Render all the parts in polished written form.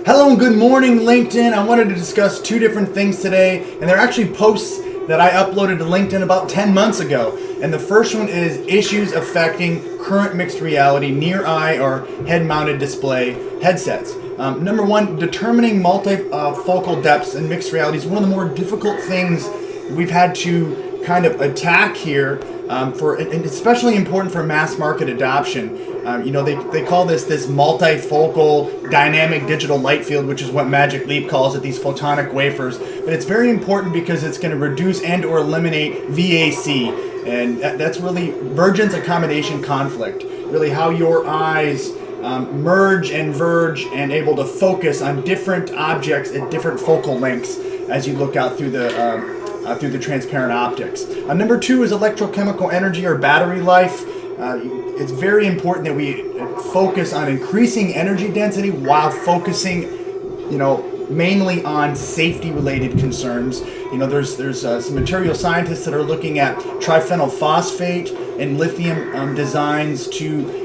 Hello and good morning, LinkedIn. I wanted to discuss two different things today, and they're actually posts that I uploaded to LinkedIn about 10 months ago. And the first one is issues affecting current mixed reality near eye or head-mounted display headsets. Number one, determining multifocal depths in mixed reality is one of the more difficult things we've had to kind of attack here, and especially important for mass market adoption. They call this multifocal dynamic digital light field, which is what Magic Leap calls it, these photonic wafers. But it's very important because it's going to reduce and or eliminate VAC, and that's really Vergence accommodation conflict, really how your eyes merge and verge and able to focus on different objects at different focal lengths as you look out through the transparent optics. Number two is electrochemical energy or battery life. It's very important that we focus on increasing energy density while focusing, mainly on safety-related concerns. There's some material scientists that are looking at triphenyl phosphate and lithium designs to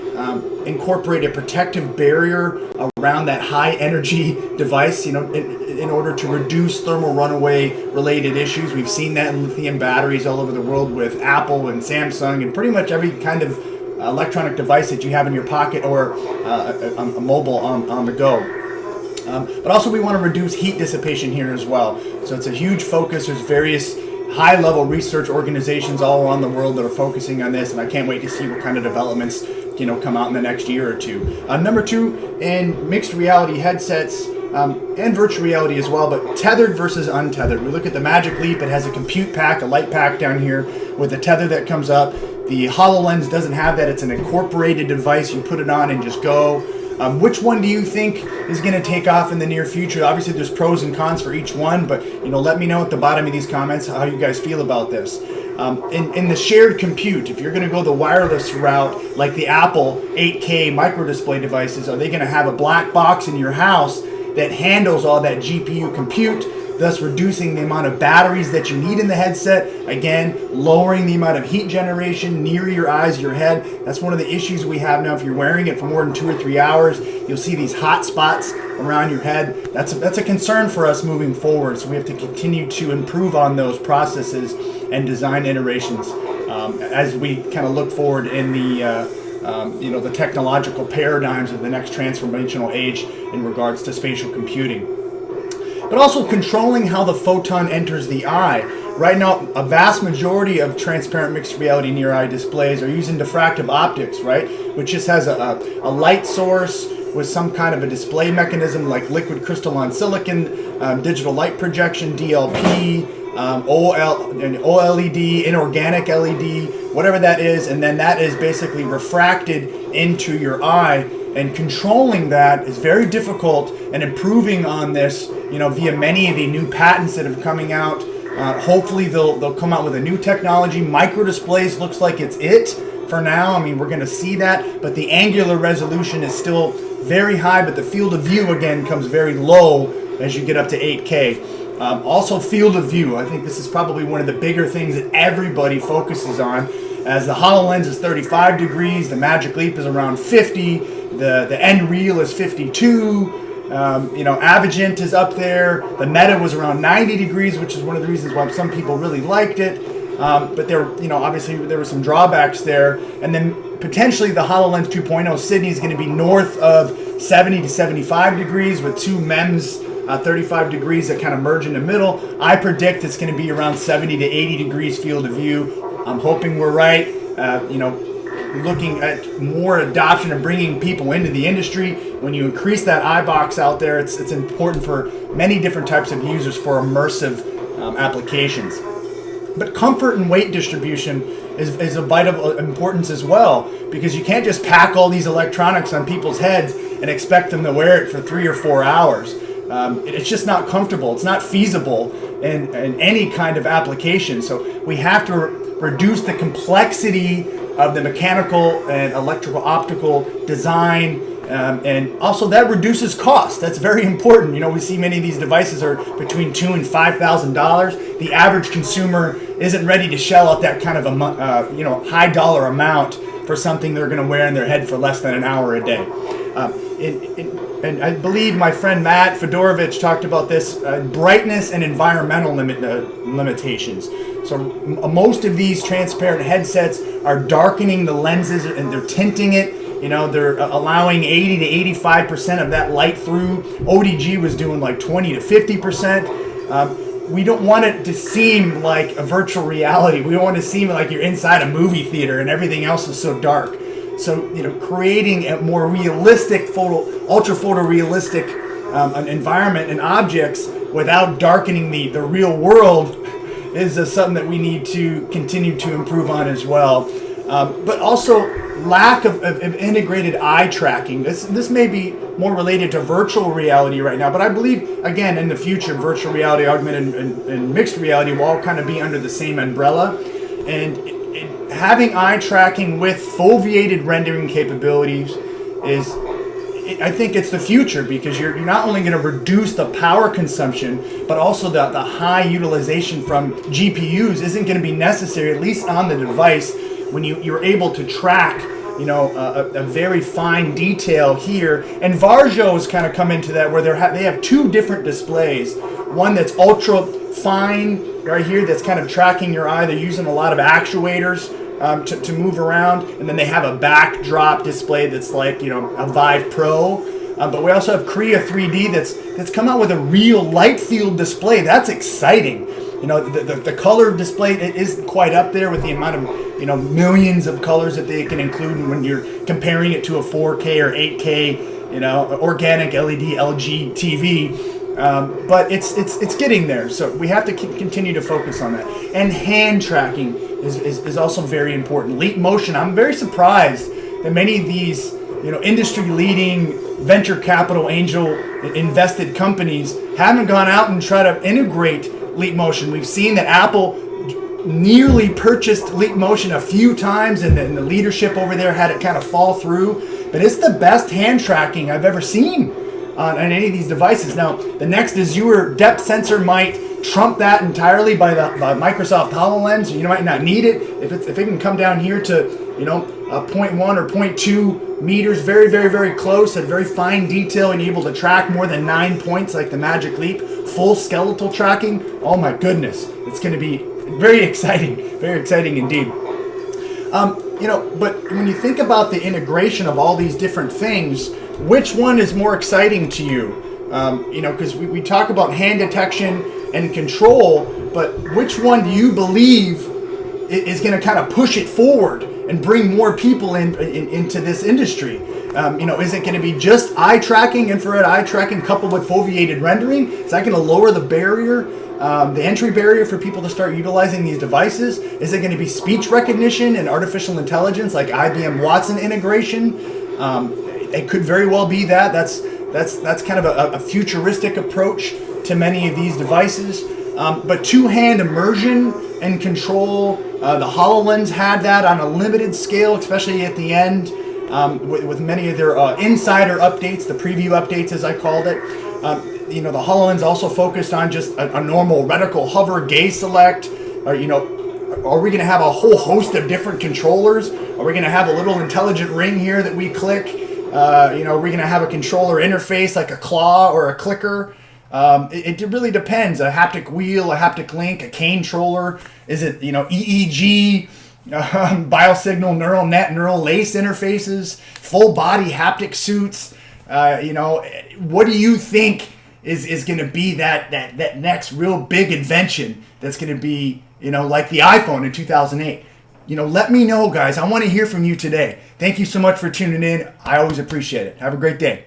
incorporate a protective barrier around that high-energy device, in order to reduce thermal runaway related issues. We've seen that in lithium batteries all over the world with Apple and Samsung and pretty much every kind of electronic device that you have in your pocket or a mobile on the go. But also we want to reduce heat dissipation here as well. So it's a huge focus. There's various high-level research organizations all around the world that are focusing on this, and I can't wait to see what kind of developments come out in the next year or two. Number two, in mixed reality headsets, and virtual reality as well, but tethered versus untethered. We look at the Magic Leap. It has a compute pack, a light pack down here with a tether that comes up. The HoloLens doesn't have that. It's an incorporated device. You put it on and just go. Which one do you think is going to take off in the near future? Obviously, there's pros and cons for each one, but let me know at the bottom of these comments how you guys feel about this. In the shared compute, if you're going to go the wireless route, like the Apple 8K micro display devices, are they going to have a black box in your house that handles all that GPU compute, thus reducing the amount of batteries that you need in the headset, again, lowering the amount of heat generation near your eyes, your head. That's one of the issues we have now. If you're wearing it for more than 2 or 3 hours, you'll see these hot spots around your head. That's a concern for us moving forward, so we have to continue to improve on those processes and design iterations as we kind of look forward in the technological paradigms of the next transformational age in regards to spatial computing. But also controlling how the photon enters the eye. Right now, a vast majority of transparent mixed reality near eye displays are using diffractive optics, right? Which just has a light source with some kind of a display mechanism like liquid crystalline silicon, digital light projection, DLP, OLED, inorganic LED, whatever that is, and then that is basically refracted into your eye, and controlling that is very difficult, and improving on this, via many of the new patents that are coming out. Hopefully they'll come out with a new technology. Micro displays looks like it's it for now. I mean, we're going to see that, but the angular resolution is still very high, but the field of view again comes very low as you get up to 8K. Also field of view. I think this is probably one of the bigger things that everybody focuses on, as the HoloLens is 35 degrees, the Magic Leap is around 50, the end reel is 52, Avigent is up there, the Meta was around 90 degrees, which is one of the reasons why some people really liked it, but there, obviously there were some drawbacks there, and then potentially the HoloLens 2.0 Sydney is going to be north of 70 to 75 degrees with two MEMS 35 degrees that kind of merge in the middle. I predict it's going to be around 70 to 80 degrees field of view. I'm hoping we're right. Looking at more adoption and bringing people into the industry. When you increase that eye box out there, it's important for many different types of users for immersive applications. But comfort and weight distribution is of vital importance as well, because you can't just pack all these electronics on people's heads and expect them to wear it for 3 or 4 hours. It's just not comfortable. It's not feasible in any kind of application. So we have to reduce the complexity of the mechanical and electrical optical design, and also that reduces cost. That's very important. We see many of these devices are between $2,000 and $5,000. The average consumer isn't ready to shell out that kind of a high dollar amount for something they're going to wear in their head for less than an hour a day. and I believe my friend Matt Fedorovich talked about this, brightness and environmental limitations. So most of these transparent headsets are darkening the lenses and they're tinting it. You know, they're allowing 80 to 85% of that light through. ODG was doing like 20 to 50%. We don't want it to seem like a virtual reality. We don't want it to seem like you're inside a movie theater and everything else is so dark. So, you know, creating a more realistic ultra photorealistic environment and objects without darkening the real world is something that we need to continue to improve on as well. But also lack of integrated eye tracking. This may be more related to virtual reality right now, but I believe, again, in the future, virtual reality, augmented and mixed reality will all kind of be under the same umbrella. And having eye tracking with foveated rendering capabilities is, I think it's the future, because you're not only going to reduce the power consumption, but also the high utilization from GPUs isn't going to be necessary, at least on the device, when you're able to track, you know, a very fine detail here. And Varjo's kind of come into that, where they have two different displays. One that's ultra fine right here, that's kind of tracking your eye. They're using a lot of actuators to move around, and then they have a backdrop display that's like, you know, a Vive Pro. But we also have Korea 3D that's come out with a real light field display. That's exciting. You know, the color display, it isn't quite up there with the amount of, you know, millions of colors that they can include when you're comparing it to a 4K or 8K, you know, organic LED LG TV. But it's getting there, so we have to continue to focus on that. And hand tracking is also very important. Leap motion. I'm very surprised that many of these, you know, industry-leading venture capital angel invested companies haven't gone out and tried to integrate Leap motion. We've seen that Apple nearly purchased Leap motion a few times, and then the leadership over there had it kind of fall through. But it's the best hand tracking I've ever seen on any of these devices. Now, the next Azure depth sensor might trump that entirely by Microsoft HoloLens. You might not need it if it can come down here to, you know, 0.1 or 0.2 meters, very, very, very close, at very fine detail, and able to track more than 9 points like the Magic Leap. Full skeletal tracking. Oh my goodness, it's going to be very exciting indeed. You know, but when you think about the integration of all these different things, which one is more exciting to you? You know, because we talk about hand detection and control, but which one do you believe is going to kind of push it forward and bring more people into this industry? You know, is it going to be just eye tracking, infrared eye tracking, coupled with foveated rendering? Is that going to lower the barrier, the entry barrier for people to start utilizing these devices? Is it going to be speech recognition and artificial intelligence, like IBM Watson integration? It could very well be that. That's kind of a futuristic approach to many of these devices. But two-hand immersion and control, the HoloLens had that on a limited scale, especially at the end, with many of their insider updates, the preview updates as I called it. You know, the HoloLens also focused on just a normal reticle hover gaze select. Or, you know, are we going to have a whole host of different controllers? Are we going to have a little intelligent ring here that we click? You know, are we going to have a controller interface like a claw or a clicker? It really depends. A haptic wheel, a haptic link, a cane troller. Is it, you know, EEG, biosignal neural net, neural lace interfaces, full body haptic suits? You know, what do you think is going to be that next real big invention that's going to be, you know, like the iPhone in 2008? You know, let me know, guys. I want to hear from you today. Thank you so much for tuning in. I always appreciate it. Have a great day.